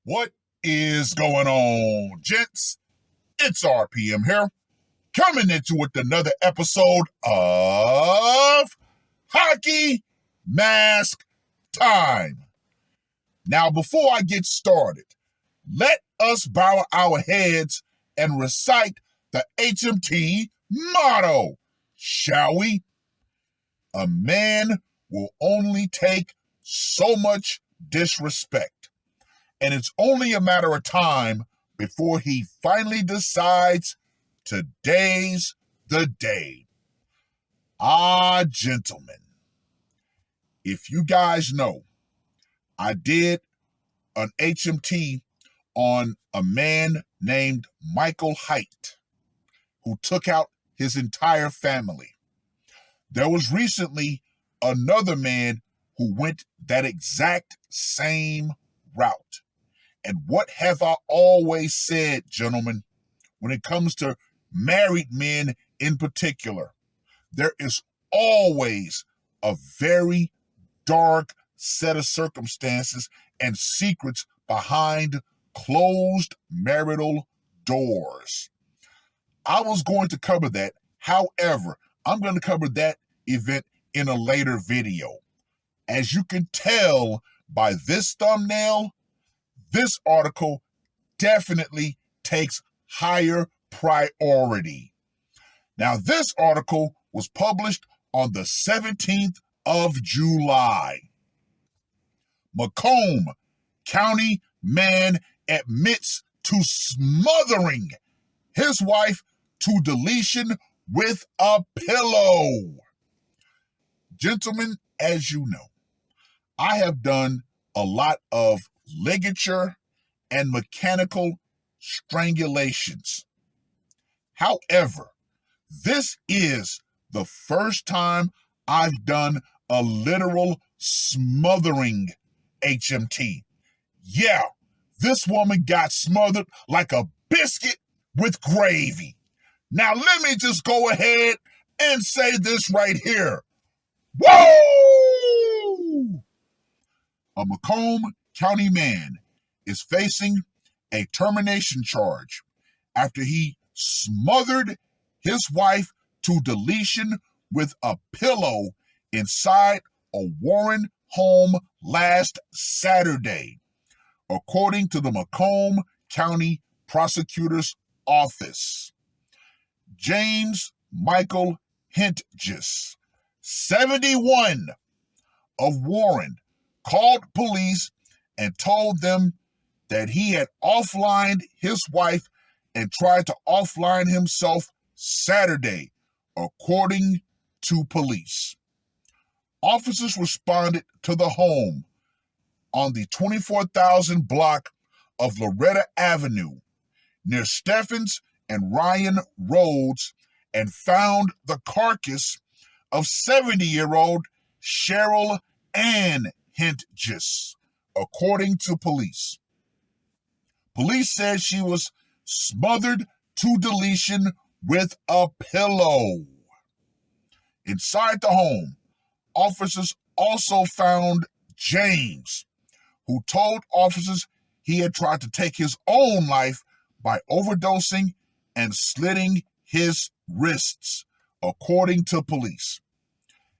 What is going on, gents? It's R.P.M. here, coming into with another episode of Hockey Mask Time. Now, before I get started, let us bow our heads and recite the HMT motto, shall we? A man will only take so much disrespect, and it's only a matter of time before he finally decides today's the day. Gentlemen, if you guys know, I did an HMT on a man named Michael Haidt, who took out his entire family. There was recently another man who went that exact same route. And what have I always said, gentlemen, when it comes to married men in particular? There is always a very dark set of circumstances and secrets behind closed marital doors. I was going to cover that. However, I'm going to cover that event in a later video. As you can tell by this thumbnail, this article definitely takes higher priority. Now, this article was published on the 17th of July. Macomb County man admits to smothering his wife to deletion with a pillow. Gentlemen, as you know, I have done a lot of ligature and mechanical strangulations. However, this is the first time I've done a literal smothering HMT. Yeah, this woman got smothered like a biscuit with gravy. Now let me just go ahead and say this right here. Whoa! A Macomb County man is facing a termination charge after he smothered his wife to deletion with a pillow inside a Warren home last Saturday, according to the Macomb County Prosecutor's Office. James Michael Hentges, 71, of Warren, called police and told them that he had offlined his wife and tried to offline himself Saturday, according to police. Officers responded to the home on the 24,000 block of Loretta Avenue near Stephens and Ryan Roads and found the carcass of 70-year-old Cheryl Ann Hentges, according to police. Police said she was smothered to deletion with a pillow. Inside the home, officers also found James, who told officers he had tried to take his own life by overdosing and slitting his wrists, according to police.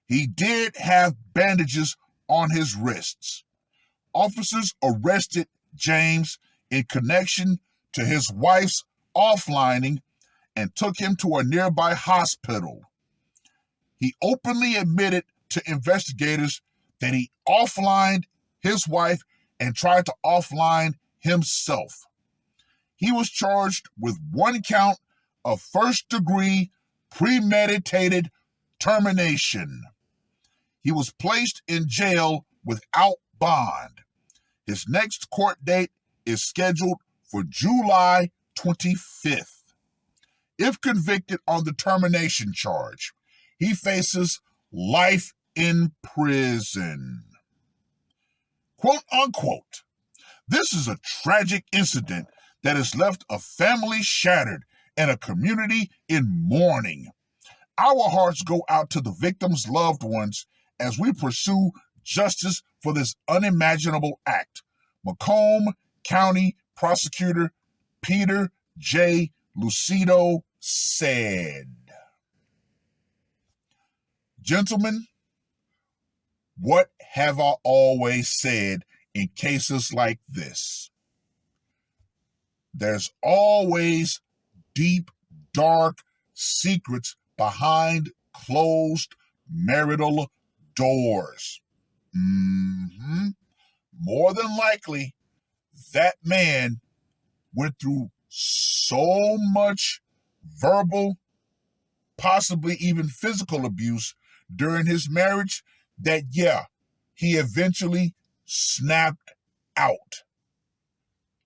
He did have bandages on his wrists. Officers arrested James in connection to his wife's offlining and took him to a nearby hospital. He openly admitted to investigators that he offlined his wife and tried to offline himself. He was charged with one count of first-degree premeditated termination. He was placed in jail without bond. His next court date is scheduled for July 25th. If convicted on the termination charge, he faces life in prison. Quote unquote, this is a tragic incident that has left a family shattered and a community in mourning. Our hearts go out to the victims' loved ones as we pursue justice for this unimaginable act. Macomb County Prosecutor Peter J. Lucido said, "Gentlemen, what have I always said in cases like this? There's always deep, dark secrets behind closed marital doors. More than likely, that man went through so much verbal, possibly even physical abuse during his marriage that, yeah, he eventually snapped out.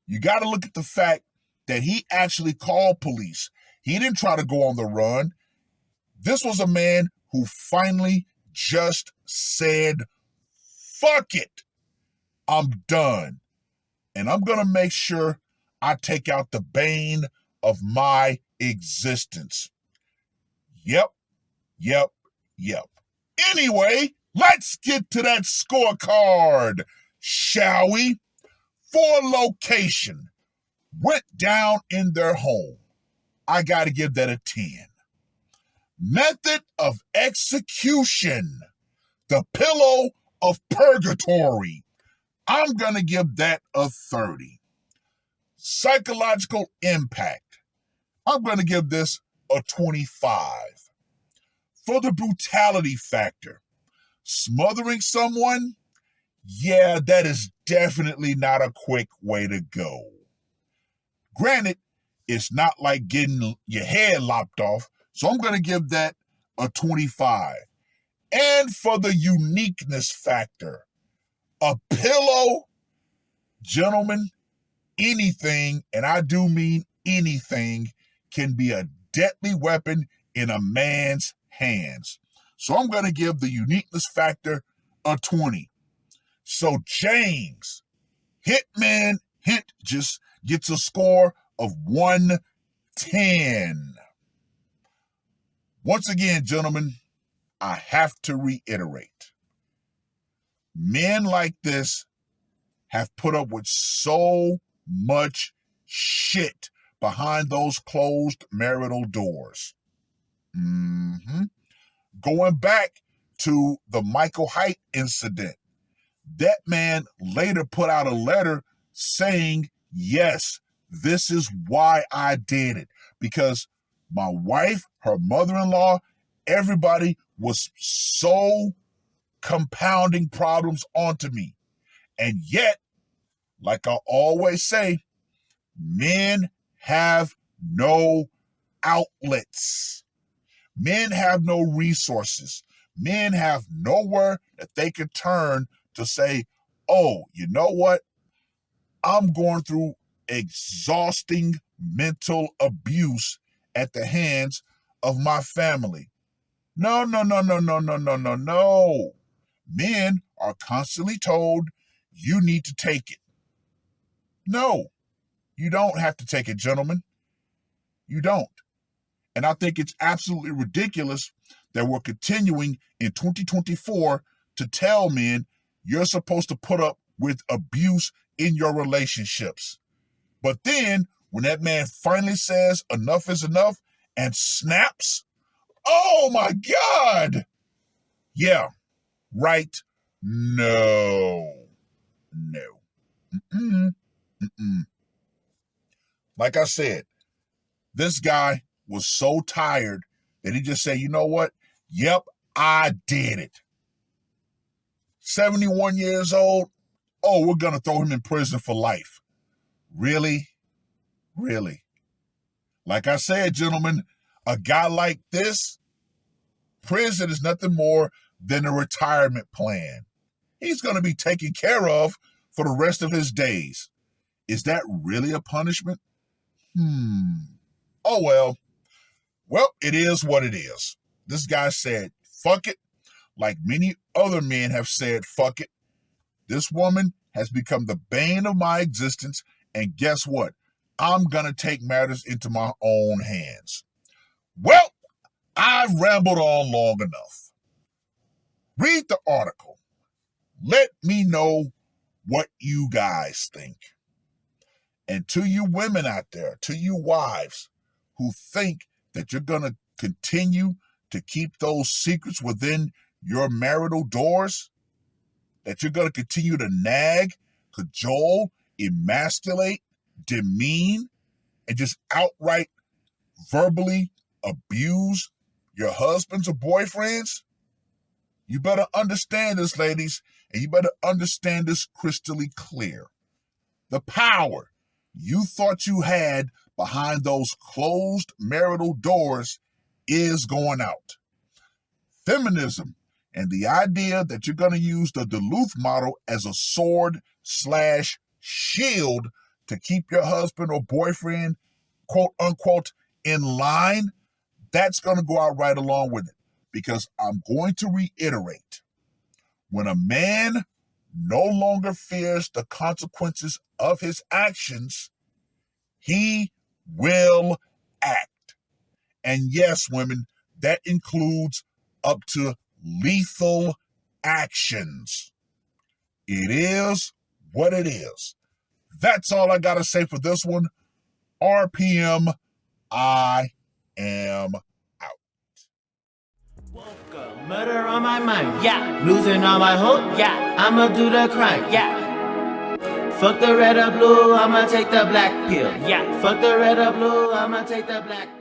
You got to look at the fact that he actually called police. He didn't try to go on the run. This was a man who finally just said, fuck it, I'm done. And I'm going to make sure I take out the bane of my existence. Yep. Anyway, let's get to that scorecard, shall we? For location, went down in their home. I got to give that a 10. Method of execution, the pillow of purgatory. I'm going to give that a 30. Psychological impact, I'm going to give this a 25. For the brutality factor, smothering someone, yeah, that is definitely not a quick way to go. Granted, it's not like getting your head lopped off, so I'm going to give that a 25. And for the uniqueness factor, a pillow, gentlemen, anything, and I do mean anything, can be a deadly weapon in a man's hands. So I'm going to give the uniqueness factor a 20. So James, Hitman Hint, just gets a score of 110. Once again, gentlemen, I have to reiterate, men like this have put up with so much shit behind those closed marital doors. Going back to the Michael Height incident, that man later put out a letter saying, yes, this is why I did it. Because my wife, her mother-in-law, everybody was so compounding problems onto me. And yet, like I always say, men have no outlets. Men have no resources. Men have nowhere that they can turn to say, oh, you know what? I'm going through exhausting mental abuse at the hands of my family. No. Men are constantly told, you need to take it. No, you don't have to take it, gentlemen. You don't. And I think it's absolutely ridiculous that we're continuing in 2024 to tell men you're supposed to put up with abuse in your relationships. But then when that man finally says enough is enough and snaps, oh my God. Yeah, right. No. Like I said, this guy was so tired that he just said, you know what? Yep, I did it. 71 years old. Oh, we're going to throw him in prison for life. Really? Like I said, gentlemen, a guy like this, prison is nothing more than a retirement plan. He's going to be taken care of for the rest of his days. Is that really a punishment? Oh, well. Well, it is what it is. This guy said, fuck it. Like many other men have said, fuck it. This woman has become the bane of my existence. And guess what? I'm going to take matters into my own hands. Well, I've rambled on long enough. Read the article. Let me know what you guys think. And to you women out there, to you wives who think that you're going to continue to keep those secrets within your marital doors, that you're going to continue to nag, cajole, emasculate, demean, and just outright verbally abuse your husbands or boyfriends, you better understand this, ladies, and you better understand this crystally clear. The power you thought you had behind those closed marital doors is going out. Feminism and the idea that you're going to use the Duluth model as a sword/shield to keep your husband or boyfriend, quote unquote, in line, that's going to go out right along with it. Because I'm going to reiterate, when a man no longer fears the consequences of his actions, he will act. And yes, women, that includes up to lethal actions. It is what it is. That's all I got to say for this one. R.P.M. I am out. Woke up, murder on my mind, yeah. Losing all my hope, yeah. I'ma do the crime, yeah. Fuck the red or blue, I'ma take the black pill, yeah. Fuck the red or blue, I'ma take the black pill.